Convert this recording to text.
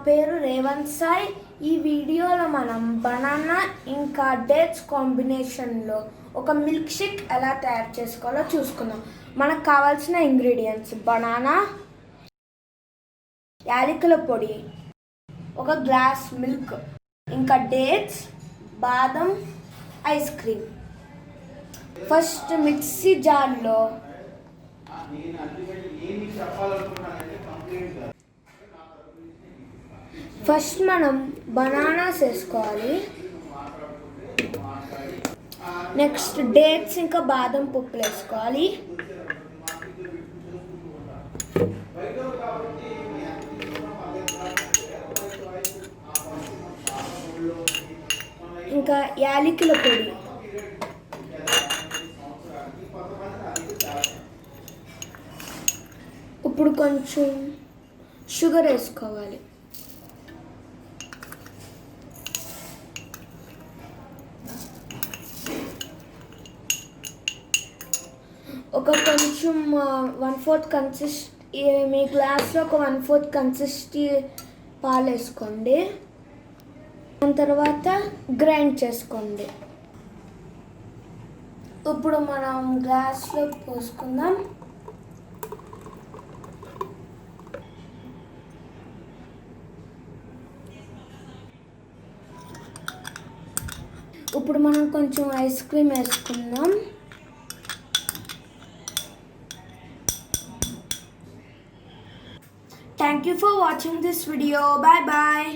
పేరు రేవంత్ సాయి. ఈ వీడియోలో మనం బనానా ఇంకా డేట్స్ కాంబినేషన్లో ఒక మిల్క్ షేక్ ఎలా తయారు చేసుకోవాలో చూసుకుందాం. మనకు కావాల్సిన ఇంగ్రీడియంట్స్: బనానా, యాలకుల పొడి, ఒక గ్లాస్ మిల్క్, ఇంకా డేట్స్, బాదం, ఐస్ క్రీమ్. ఫస్ట్ మిక్సీ జార్లో మనం బనానాస్ వేసుకోవాలి. నెక్స్ట్ డేట్స్ ఇంకా బాదం పప్పులు వేసుకోవాలి. ఇంకా యాలకుల పొడి, ఇప్పుడు కొంచెం షుగర్ వేసుకోవాలి. ఒక కొంచెం 1/4 మీ గ్లాస్లో ఒక 1/4 కన్సిస్టీ పాలు వేసుకోండి. దాని తర్వాత గ్రైండ్ చేసుకోండి. ఇప్పుడు మనం గ్లాస్లో పోసుకుందాం. ఇప్పుడు మనం కొంచెం ఐస్ క్రీమ్ వేసుకుందాం. Thank you for watching this video. Bye bye.